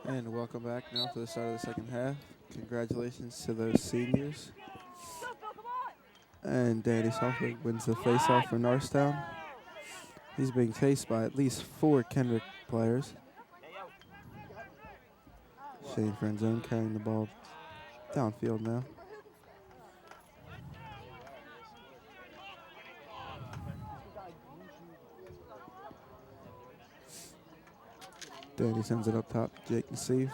And welcome back now for the start of the second half. Congratulations to those seniors. And Danny Sofwick wins the face-off for Norristown. He's being chased by at least 4 Kenrick players. Shane Franzone carrying the ball downfield now. Danny sends it up top to Jake Nassif,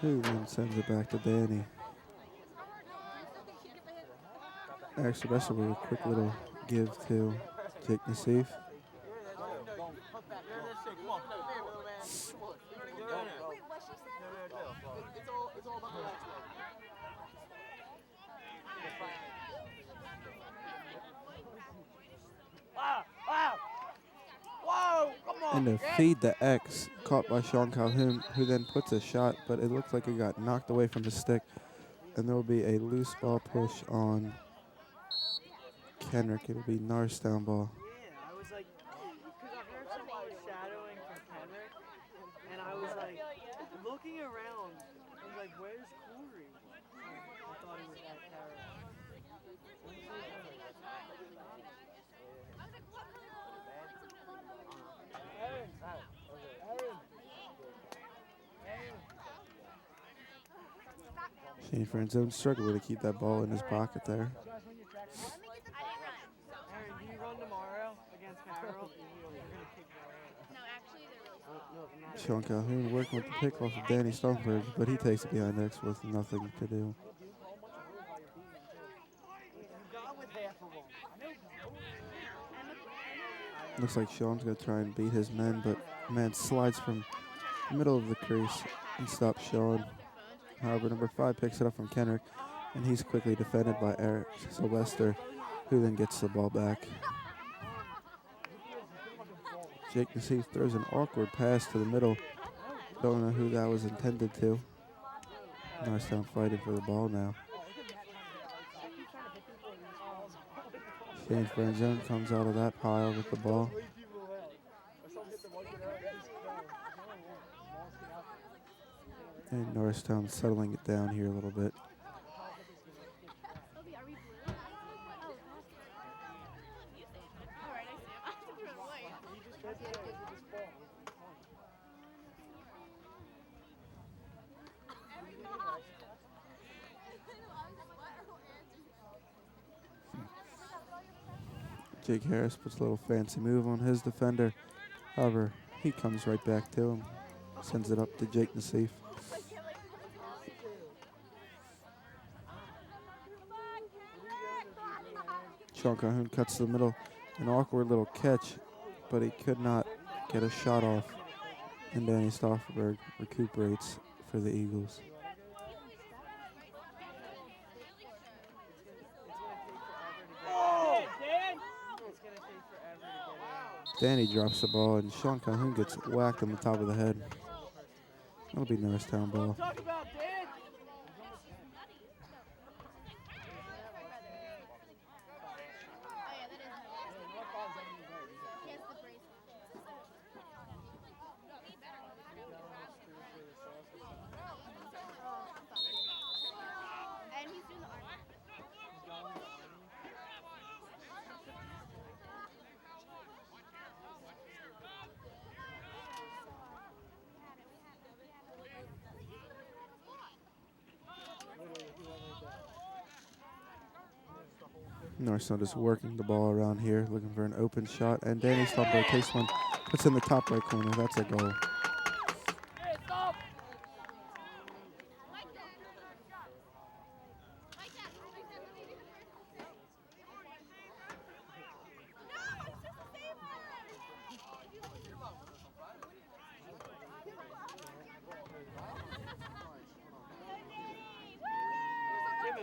who then sends it back to Danny. Actually, that should be a quick little give to Jake Nassif. And a feed the X caught by Sean Calhoun, who then puts a shot, but it looks like it got knocked away from the stick. And there will be a loose ball push on Kenrick. It'll be Norristown ball. Yeah, I was like, because I heard someone was shadowing from Kenrick, and I was like, looking around, I was like, where's Corey? I thought he was at Carrick. Shane Franzone struggled to keep that ball in his pocket there. Aaron, do you run tomorrow against Carroll? You're going to kick your ass. Sean Calhoun working with the pick off of Danny Stoneberg, but he takes it behind X with nothing to do. Looks like Sean's going to try and beat his man, but man slides from the middle of the crease and stops Sean. However, number 5 picks it up from Kenrick, and he's quickly defended by Eric Sylvester, who then gets the ball back. Jake Nassif throws an awkward pass to the middle. Don't know who that was intended to. Norristown fighting for the ball now. Shane Franzone comes out of that pile with the ball. And Norristown settling it down here a little bit. Jake Harris puts a little fancy move on his defender. However, he comes right back to him. Sends it up to Jake Nassif. Sean Calhoun cuts to the middle. An awkward little catch, but he could not get a shot off. And Danny Stofferberg recuperates for the Eagles. Danny drops the ball, and Sean Calhoun gets whacked on the top of the head. That'll be Norristown ball. Norristown just working the ball around here, looking for an open shot, and Danny Stofferberg takes one, puts in the top right corner. That's a goal.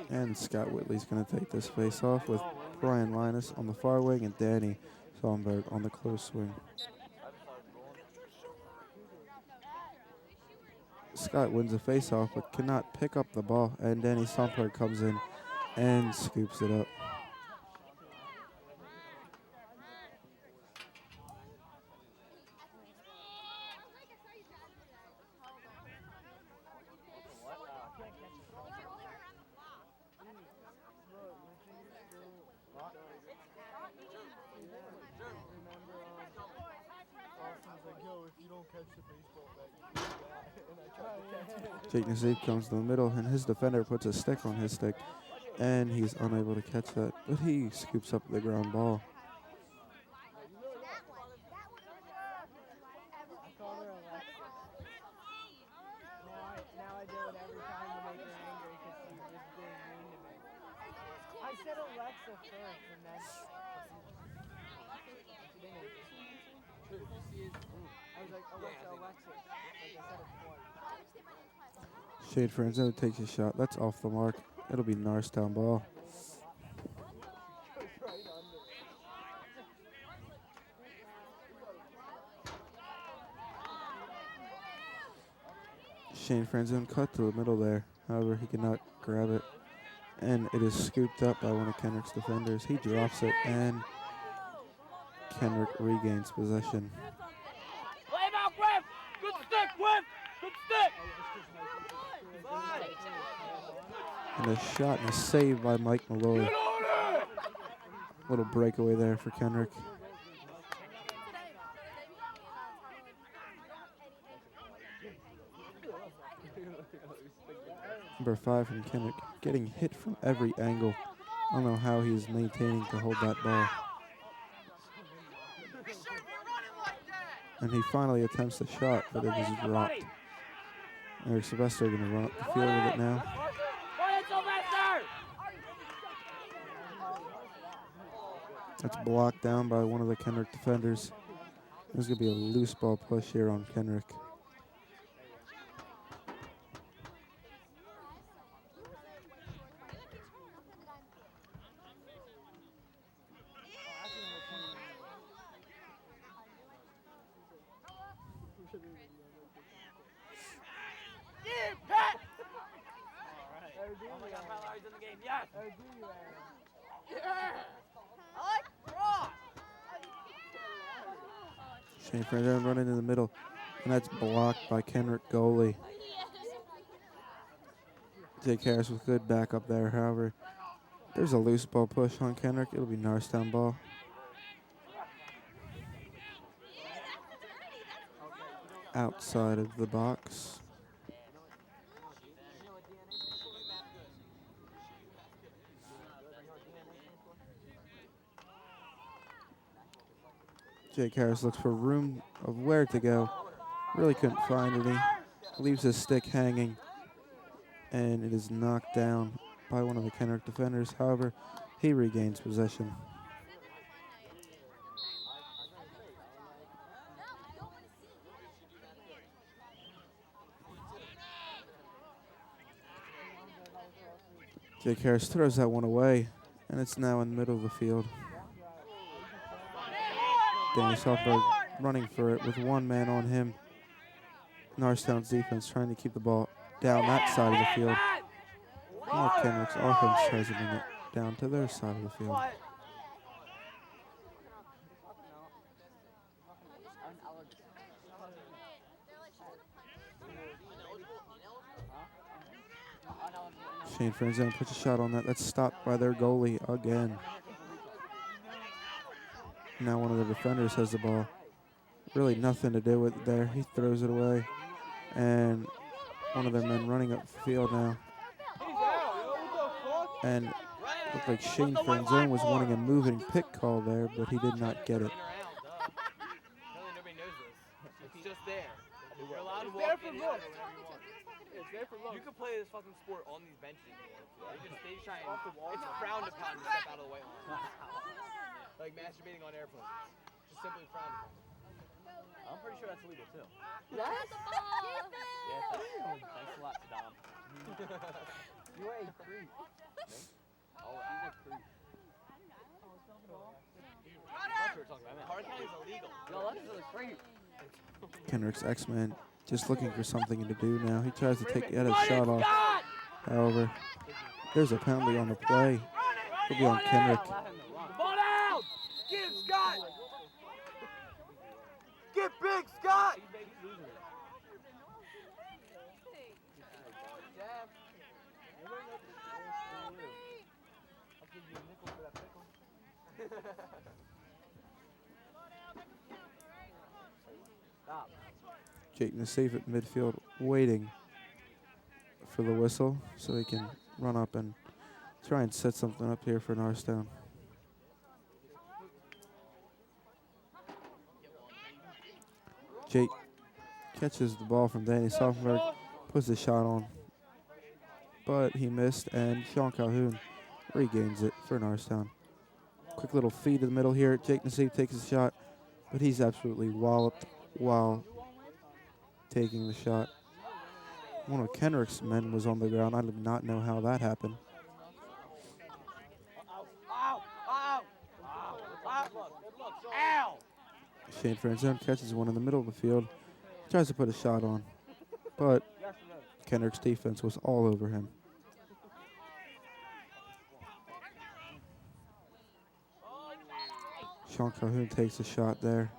And Scott Whitley's going to take this face off with Brian Linus on the far wing and Danny Sonnenberg on the close wing. Scott wins the face-off but cannot pick up the ball, and Danny Sonnenberg comes in and scoops it up. don't catch the baseball bat, you do that. And I tried to catch it. Jake Nazeeb comes to the middle, and his defender puts a stick on his stick, and he's unable to catch that, but he scoops up the ground ball. I called her Alexa. Now I do it every time to make her angry because she was being mean to me. I said Alexa first, and then she didn't answer. I was like, Alexa, Alexis. Like I said it twice. Shade Franzo takes a shot. That's off the mark. It'll be Norristown ball. Shane Franzone cut to the middle there. However, he cannot grab it. And it is scooped up by one of Kenrick's defenders. He drops it, and Kenrick regains possession. Play him out, Griff! Good stick, Griff! Good stick! And a shot and a save by Mike Malloy. Little breakaway there for Kenrick. Number 5 from Kenrick, getting hit from every angle. I don't know how he's maintaining to hold that ball. And he finally attempts the shot, but it is dropped. Eric Sylvester going to run up the field with it now. That's blocked down by one of the Kenrick defenders. There's going to be a loose ball push here on Kenrick. Shane Franzone running in the middle, and that's blocked by Kenrick goalie. Jake Harris with good backup there. However, there's a loose ball push on Kenrick. It'll be Norristown ball. Outside of the box. Jake Harris looks for room of where to go. Really couldn't find any. Leaves his stick hanging. And it is knocked down by one of the Kenrick defenders. However, he regains possession. Jake Harris throws that one away, and it's now in the middle of the field. Danny Softberg running for it with one man on him. Norristown's defense trying to keep the ball down that side of the field. Now Kenrick's offense tries to bring it down to their side of the field. Shane Franzone puts a shot on that. That's stopped by their goalie again. Now one of the defenders has the ball. Really nothing to do with it there. He throws it away. And one of their men running up the field now. And looked like Shane Franzone was wanting a moving pick call there, but he did not get it. It's just there. You're allowed to walk in and out whenever you want. You can play this fucking sport on these benches if you want to. You can stay shine. It's frowned upon to step out of the way on. Like masturbating on airplanes. Just simply frowned upon. I'm pretty sure that's illegal too. Yes? Yeah, thanks a lot, Saddam. You are a creep. Oh, he's a creep. That's what we're talking about. Hard County is illegal. Yo, that's a creep. Kenrick's X-Man just looking for something to do now. He tries to take a shot off. However, there's a penalty on the play. It'll be on Kenrick. Ball out! Get him, Scott! Get big, Scott! Stop. Jake Nassif at midfield waiting for the whistle so he can run up and try and set something up here for Norristown. Jake catches the ball from Danny Softenberg, puts the shot on, but he missed, and Sean Calhoun regains it for Norristown. Quick little feed to the middle here. Jake Nassif takes the shot, but he's absolutely walloped while taking the shot. One of Kenrick's men was on the ground. I did not know how that happened. Shane Franzone catches one in the middle of the field, tries to put a shot on, but Kenrick's defense was all over him. Sean Calhoun takes a shot there.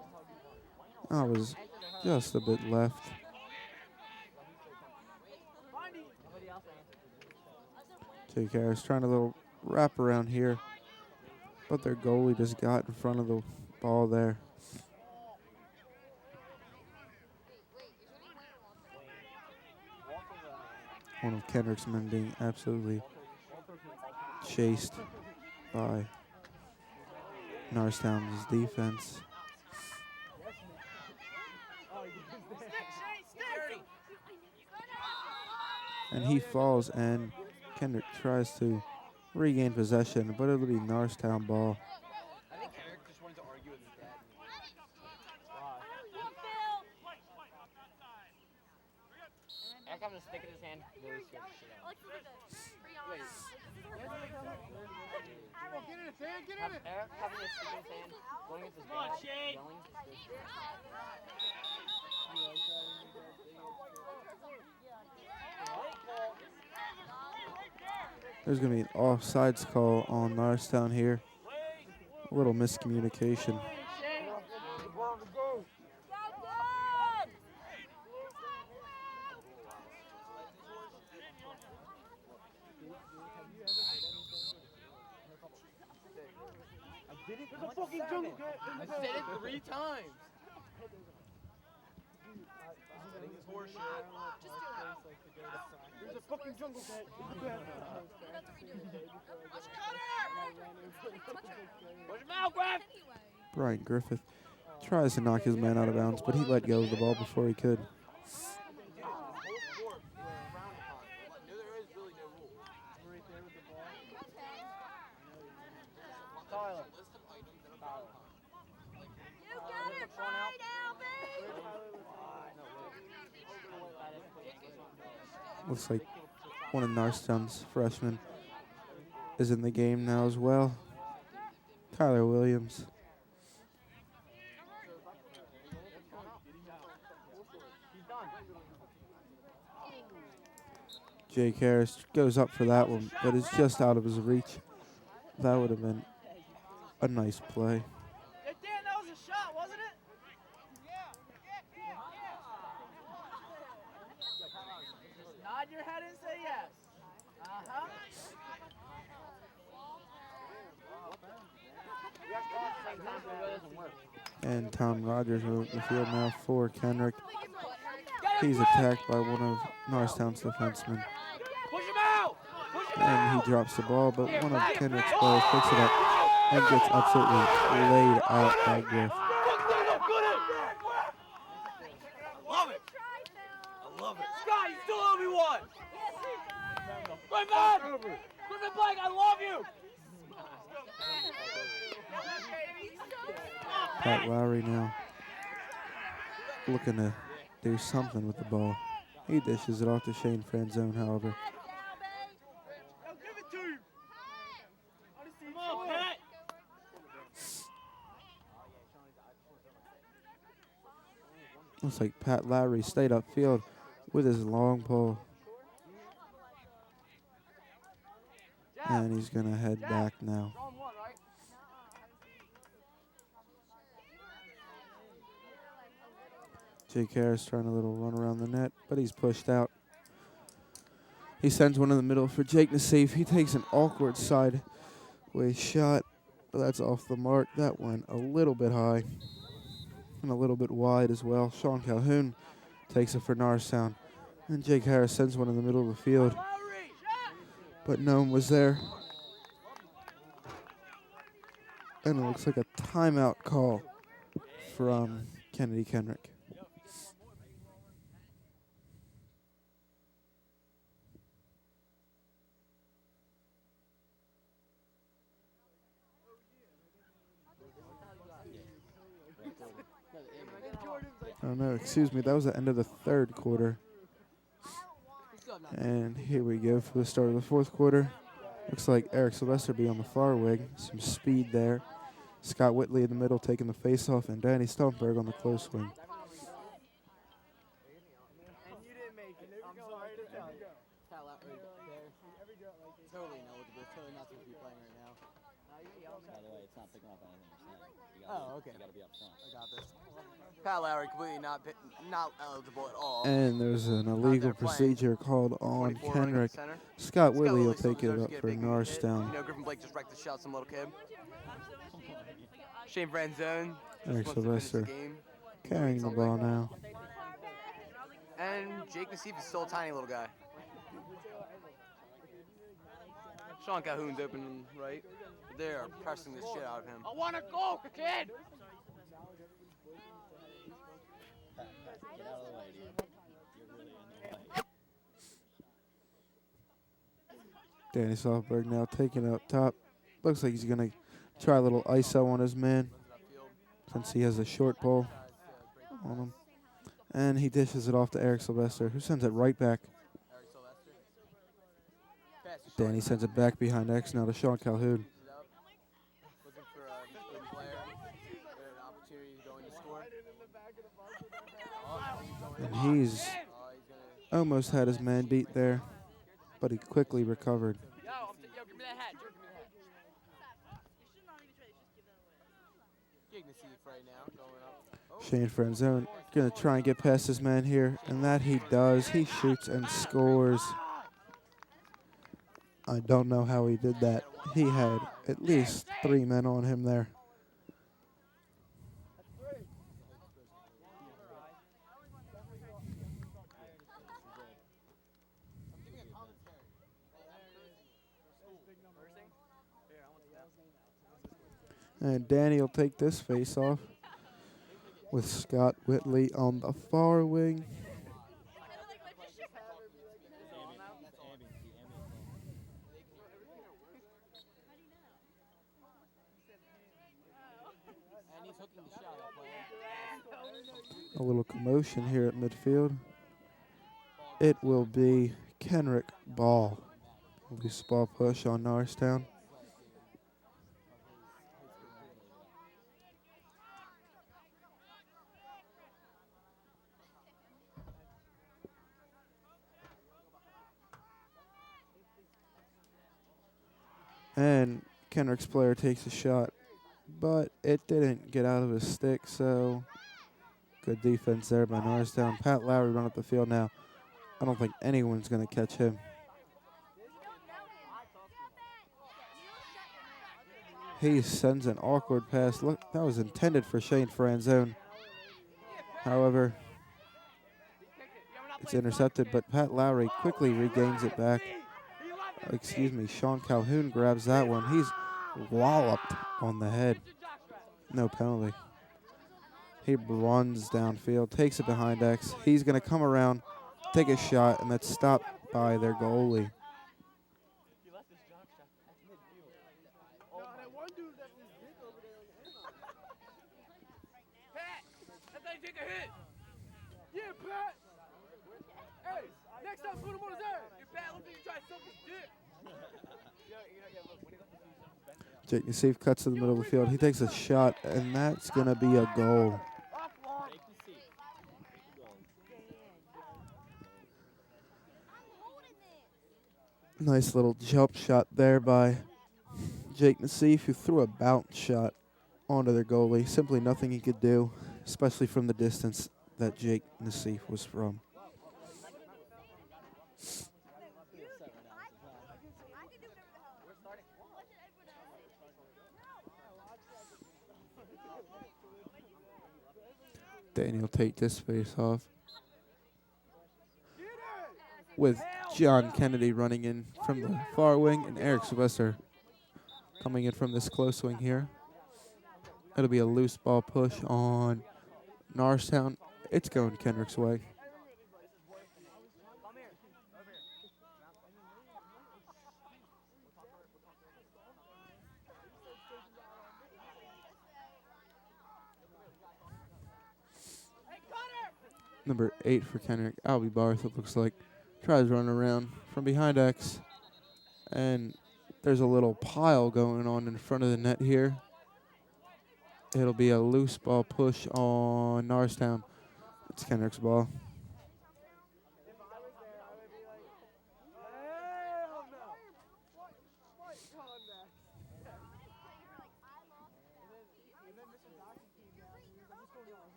That was just a bit left. Jake Harris trying a little wrap around here, but their goalie just got in front of the ball there. One of Kenrick's men being absolutely chased by Norristown's defense. And he falls, and Kenrick tries to regain possession, but it'll be Norristown ball. I think Kenrick just wanted to argue with his dad. Eric having a stick in his hand really scared the shit out of me. Get in his hand, get in it! Eric having a stick in his hand, going against his dad, yelling. There's going to be an offsides call on Norristown here. A little miscommunication. I said it 3 times. There's a fucking jungle cat. Brian Griffith tries to knock his man out of bounds, but he let go of the ball before he could. Looks like one of Norristown's freshmen is in the game now as well. Tyler Williams. Jake Harris goes up for that one, but it's just out of his reach. That would have been a nice play. Hey, Dan, that was a shot, wasn't it? Nod your head and say yes. Uh-huh. And Tom Rogers on the field now for Kenrick. He's attacked by one of Norristown's defensemen. And he drops the ball, but one of Kenrick's players picks it up and gets absolutely laid out by Griff. Love it. I love it. Scott, you still owe me one. Griffin! Griffin Blake, I love you. Pat Lowry now looking to do something with the ball. He dishes it off to Shane Franzone, however. Looks like Pat Lowry stayed upfield with his long pole. And he's going to head back now. Jake Harris trying a little run around the net, but he's pushed out. He sends one in the middle for Jake Nassif. He takes an awkward sideways shot, but that's off the mark. That went a little bit high and a little bit wide as well. Sean Calhoun takes it for Norristown. And Jake Harris sends one in the middle of the field. But no one was there. And it looks like a timeout call from Kennedy Kenrick. Oh no, excuse me, that was the end of the third quarter. And here we go for the start of the fourth quarter. Looks like Eric Sylvester be on the far wing. Some speed there. Scott Whitley in the middle taking the face-off, and Danny Stumberg on the close wing. Totally knowledgeable. Totally not supposed to be playing right now. By the way, it's not picking up anything you're saying. Okay. You gotta be up front. I got this. Pat Lowry completely not eligible at all. And there's an illegal procedure called on Kenrick. Scott Whitley will take it up for Norristown. You know, Griffin Blake just wrecked the shot, some little kid. Shane Franzone. Eric Sylvester carrying the ball now. And Jake Nassif is still a tiny little guy. Sean Calhoun's open right. They are pressing this shit out of him. I want to go, kid! Get out of the way, dude. You're really in the way. Danny Stumberg now taking it up top. Looks like he's going to try a little ISO on his man since he has a short ball on him. And he dishes it off to Eric Sylvester, who sends it right back. Danny sends it back behind X now to Sean Calhoun. Looking for a good player. An opportunity going to score. And he's almost had his man beat there, but he quickly recovered. Yo, give me that hat. Give me that hat. Jake Nassif right now going up. Shane Franzone going to try and get past his man here, and that he does. He shoots and scores. I don't know how he did that. He had at least 3 men on him there. And Danny will take this face off with Scott Whitley on the far wing. A little commotion here at midfield. It will be Kenrick ball. Loose ball push on Norristown. And Kenrick's player takes a shot, but it didn't get out of his stick, so good defense there by Norristown. Pat Lowry run up the field now. I don't think anyone's going to catch him. He sends an awkward pass. Look, that was intended for Shane Franzone. However, it's intercepted, but Pat Lowry quickly regains it back. Excuse me, Sean Calhoun grabs that one. He's walloped on the head. No penalty. He runs downfield, takes it behind X. He's going to come around, take a shot, and that's stopped by their goalie. Pat, that's how you take a hit. Yeah, Pat. Hey, next time put him on his ass. Your Pat looks like you try to suck his dick. Jake Nassif cuts to the middle of the field. He takes a shot, and that's going to be a goal. Nice little jump shot there by Jake Nassif, who threw a bounce shot onto their goalie. Simply nothing he could do, especially from the distance that Jake Nassif was from. Daniel take this face off. with John Kennedy running in from the far wing and Eric Sylvester coming in from this close wing here. It'll be a loose ball push on Norristown. It's going Kenrick's way. Number 8 for Kenrick, Albie Barth, it looks like. Tries to run around from behind X. And there's a little pile going on in front of the net here. It'll be a loose ball push on Norristown. It's Kenrick's ball.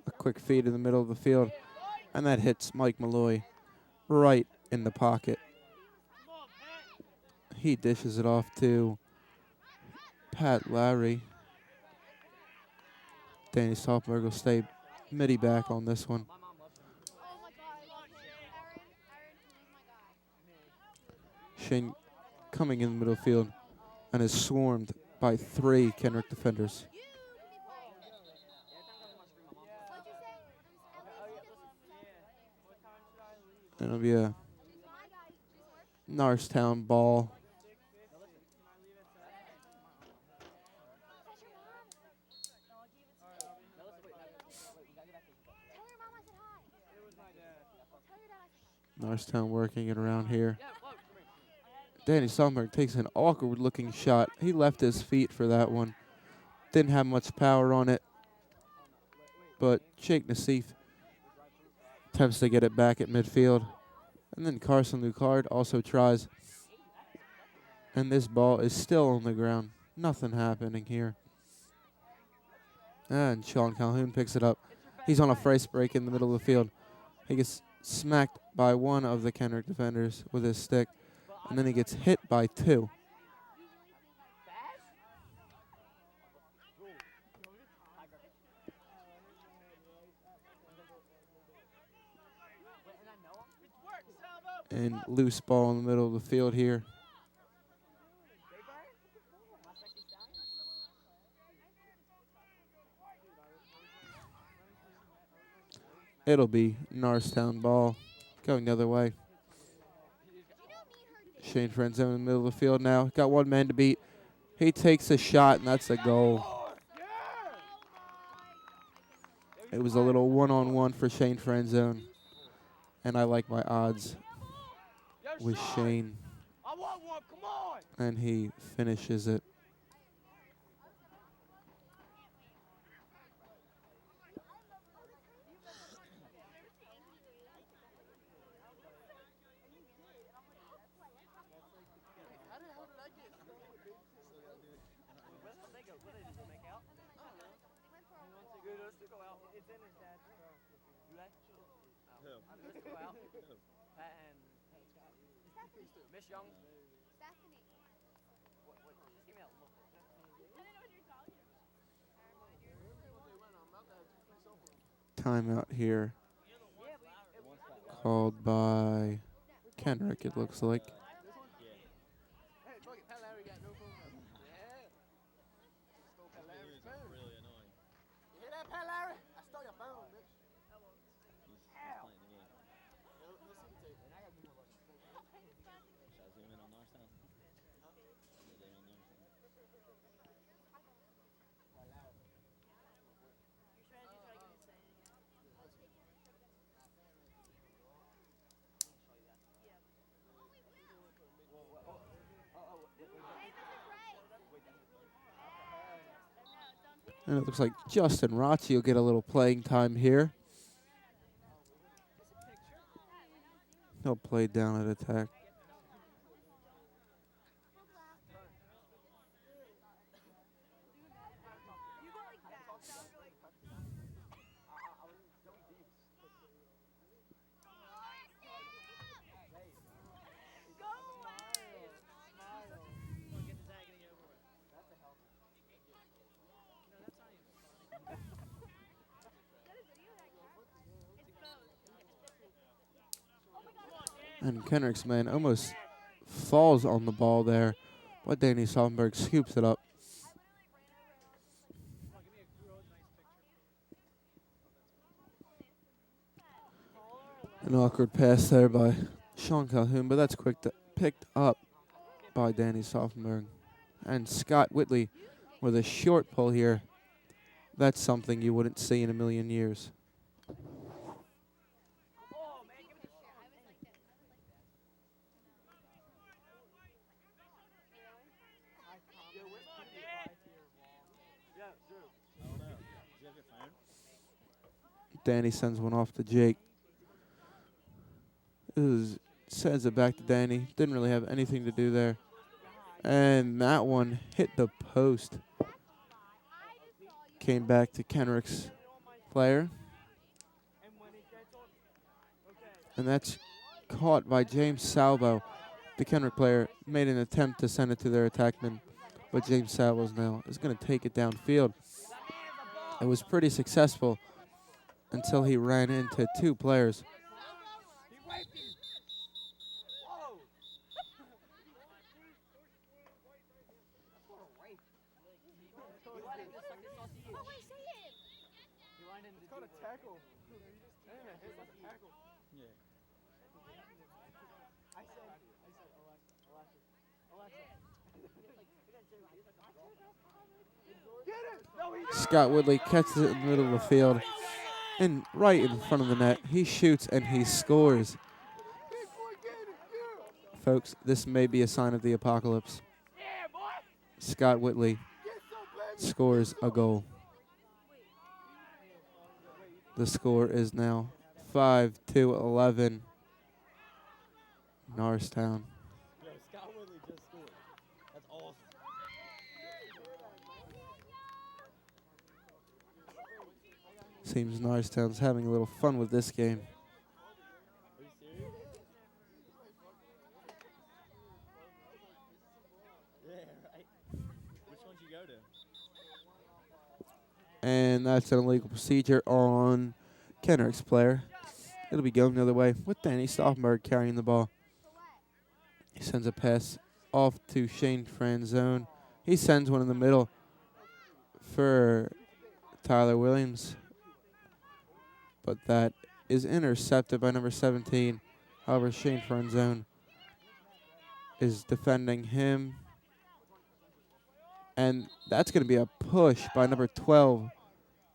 A quick feed in the middle of the field. And that hits Mike Malloy right in the pocket. He dishes it off to Pat Lowry. Danny Stoltenberg will stay midi back on this one. Shane coming in the middle field and is swarmed by 3 Kenrick defenders. It'll be a Norristown ball. Norristown working it around here. Danny Stoltenberg takes an awkward looking shot. He left his feet for that one. Didn't have much power on it. But Jake Nassif attempts to get it back at midfield. And then Carson Lucard also tries. And this ball is still on the ground. Nothing happening here. And Sean Calhoun picks it up. He's on a face break in the middle of the field. He gets smacked by one of the Kenrick defenders with his stick. And then he gets hit by 2. And loose ball in the middle of the field here. It'll be Norristown ball going the other way. Shane Frenzone in the middle of the field now. Got 1 man to beat. He takes a shot, and that's a goal. It was a little one-on-one for Shane Frenzone. And I like my odds with Shane. And he finishes it. Miss Young. Timeout here. Called by Kenrick, it looks like. And it looks like Justin Rocci will get a little playing time here. He'll play down at attack. And Kenrick's man almost falls on the ball there, but Danny Softenberg scoops it up. An awkward pass there by Sean Calhoun, but that's picked up by Danny Softenberg. And Scott Whitley with a short pull here. That's something you wouldn't see in a million years. Danny sends one off to Jake. Sends it back to Danny. Didn't really have anything to do there. And that one hit the post. Came back to Kenrick's player. And that's caught by James Salvo. The Kenrick player made an attempt to send it to their attackman, but James Salvo now is going to take it downfield. It was pretty successful until he ran into two players. Scott Woodley catches it in the middle of the field and right in front of the net. He shoots and he scores. Folks, this may be a sign of the apocalypse. Scott Whitley scores a goal. The score is now 5-11 Norristown. Scott Whitley just scored. That's awesome. Seems Norristown's having a little fun with this game. Are you serious? Yeah, right. Which one did you go to? And that's an illegal procedure on Kenrick's player. It'll be going the other way with Danny Stauffenberg carrying the ball. He sends a pass off to Shane Franzone. He sends one in the middle for Tyler Williams. But that is intercepted by number 17. However, Shane Franzone is defending him. And that's going to be a push by number 12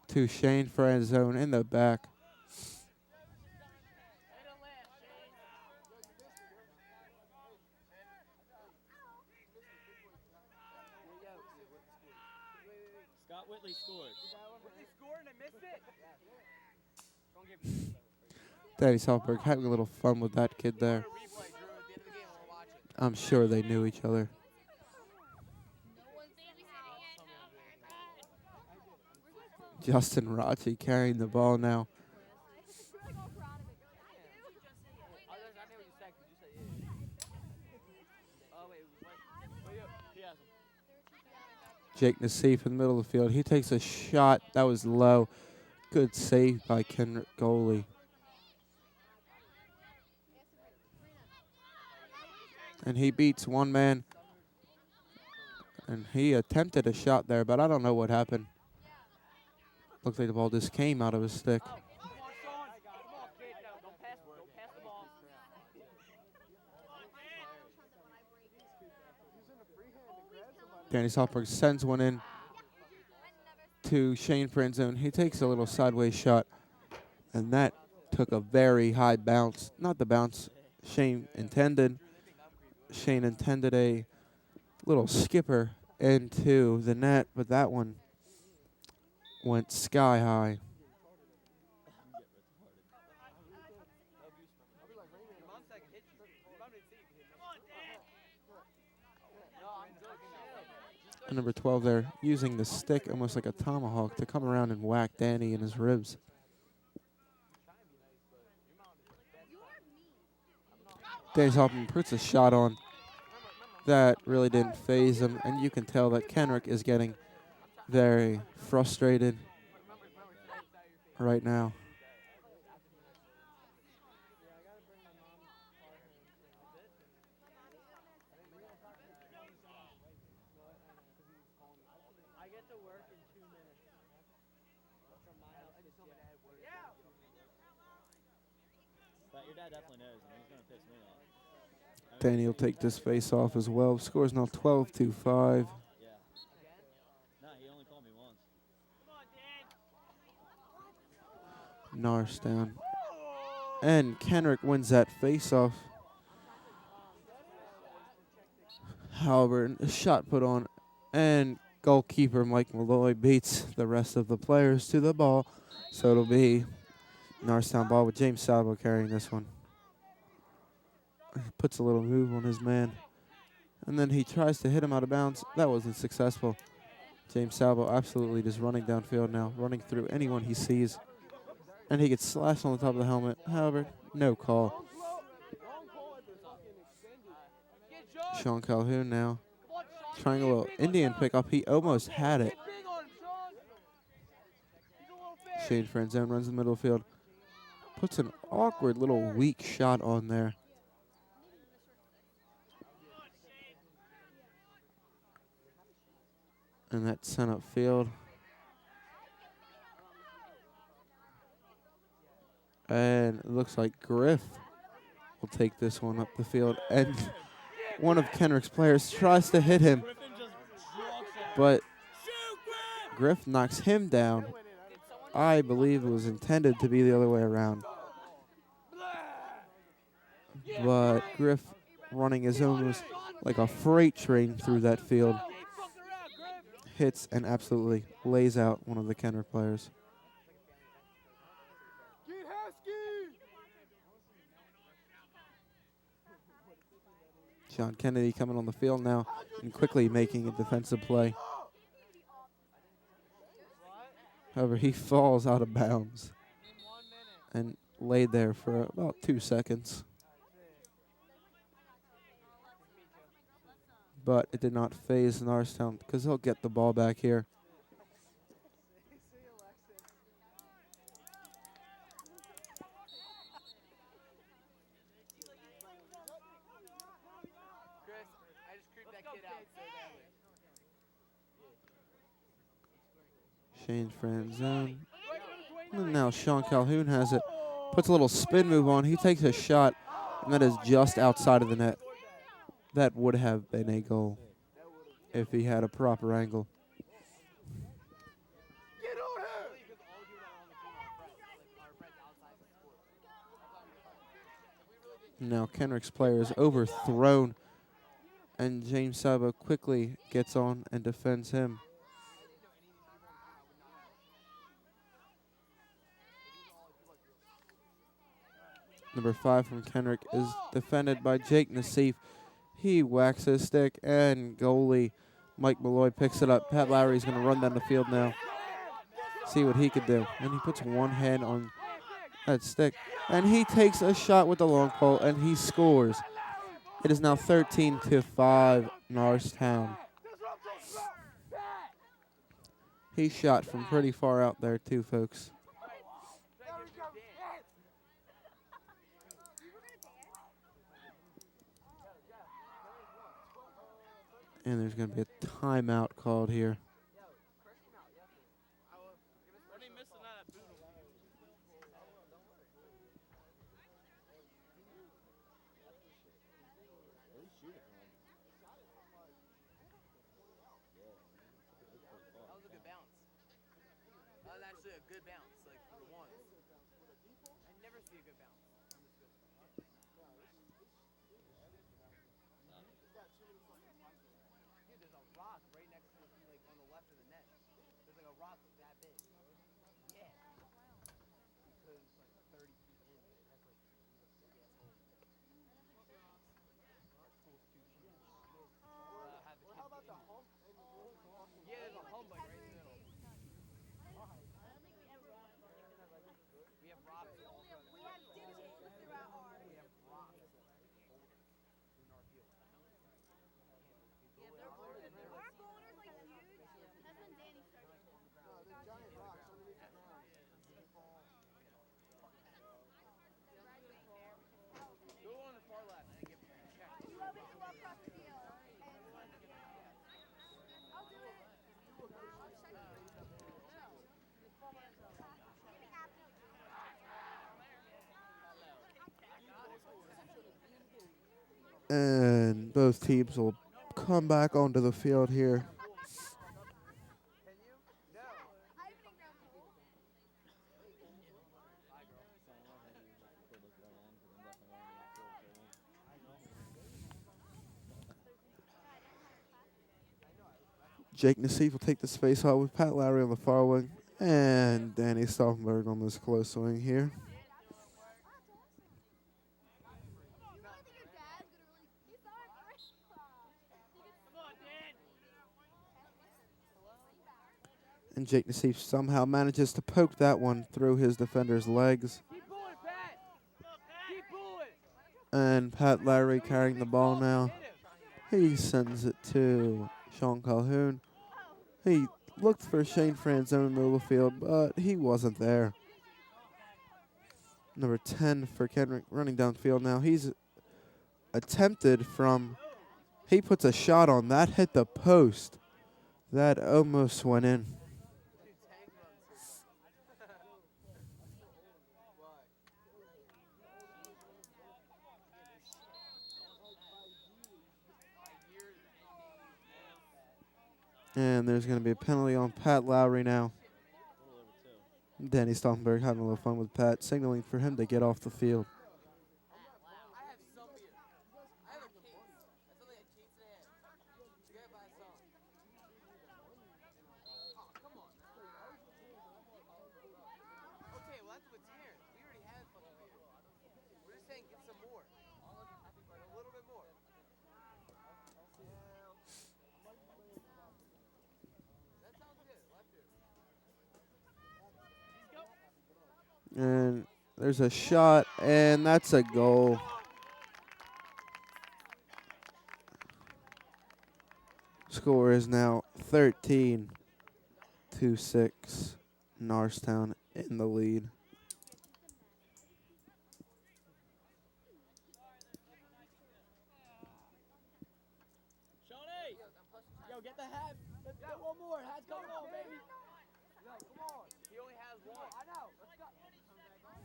to Shane Franzone in the back. Scott Whitley scored. Whitley scored and I missed it. Don't give me Danny Salzberg having a little fun with that kid there. I'm sure they knew each other. Justin Rachi carrying the ball now. Jake Nassif in the middle of the field. He takes a shot. That was low. Good save by Kenrick goalie. And he beats one man. And he attempted a shot there, but I don't know what happened. Looks like the ball just came out of his stick. Danny Salzberg sends one in to Shane Franzone. He takes a little sideways shot, and that took a very high bounce. Not the bounce Shane intended. Shane intended a little skipper into the net, but that one went sky high. And number 12 there, using the stick almost like a tomahawk to come around and whack Danny in his ribs. Danny Salzberg puts a shot on. That really didn't faze him, and you can tell that Kenrick is getting very frustrated right now. Your dad definitely knows, and he's gonna piss me off. Danny will take this face off as well. Scores now 12-5. Yeah. No, he only called me once. Norristown. And Kenrick wins that face-off. However, a shot put on, and goalkeeper Mike Malloy beats the rest of the players to the ball. So it'll be Norristown ball with James Salvo carrying this one. He puts a little move on his man, and then he tries to hit him out of bounds. That wasn't successful. James Salvo absolutely just running downfield now, running through anyone he sees. And he gets slashed on the top of the helmet. However, no call. Sean Calhoun now trying a little Indian pickup. He almost had it. Shane Franzone runs the middle field. Puts an awkward little weak shot on there. And that's sent upfield. And it looks like Griff will take this one up the field. And one of Kenrick's players tries to hit him, but Griff knocks him down. I believe it was intended to be the other way around. But Griff running his own was like a freight train through that field. Hits and absolutely lays out one of the Kenrick players. John Kennedy coming on the field now and quickly making a defensive play. However, he falls out of bounds and laid there for about 2 seconds. But it did not phase Norristown because he'll get the ball back here. Shane Franzone. And now Sean Calhoun has it. Puts a little spin move on. He takes a shot, and that is just outside of the net. That would have been a goal if he had a proper angle. Now Kenrick's player is overthrown, and James Sabo quickly gets on and defends him. Number 5 from Kenrick is defended by Jake Nassif. He whacks his stick, and goalie Mike Malloy picks it up. Pat Lowry's going to run down the field now, see what he could do. And he puts one hand on that stick, and he takes a shot with the long pole, and he scores. It is now 13-5 Norristown. He shot from pretty far out there too, folks. And there's going to be a timeout called here. A good bounce, like for once. I never see a good bounce. Dude, there's a rock right next to, like, on the left of the net. There's like a rock that big. Yeah. Because it's like 30 feet in. It has like a big ass hole. Our school's too huge. Have the kids get in it. Yeah, there's a hump like right in the middle. We have rocks all throughout the field. We have rocks in our field. Our boulders like And both teams will come back onto the field here. Jake Nassif will take the space off with Pat Lowry on the far wing and Danny Stauffenberg on this close wing here. And Jake Nassif somehow manages to poke that one through his defender's legs. Keep pulling, Pat. Keep pulling. And Pat Lowry carrying the ball now. He sends it to Sean Calhoun. He looked for Shane Franzone in the middle of the field, but he wasn't there. Number 10 for Kenrick running downfield now. He's attempted from, he puts a shot on. That hit the post. That almost went in. And there's going to be a penalty on Pat Lowry now. Danny Stauffenberg having a little fun with Pat, signaling for him to get off the field. And there's a shot, and that's a goal. Score is now 13-6. Norristown in the lead. Shawnee! Yo, get the hat. Let's get one more. Hat's coming on, baby. No, come on. He only has one. I know. Let's go.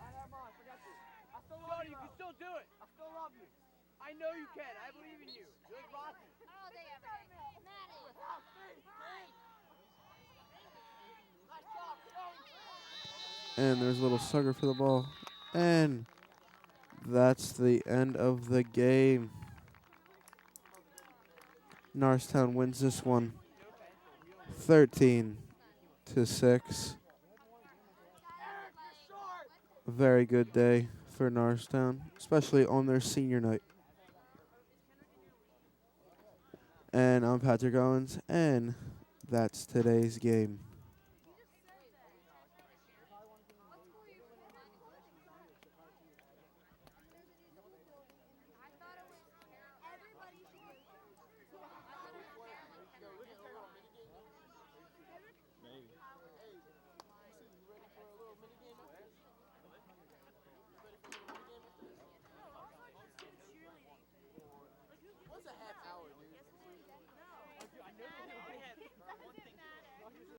I have mine. Forgot you. I still love you. You can still do it. I still love you. I know you can. I believe in you. You're like Rocky. And there's a little sucker for the ball. And that's the end of the game. Norristown wins this one 13-6. A very good day for Norristown, especially on their senior night. And I'm Patrick Owens, and that's today's game.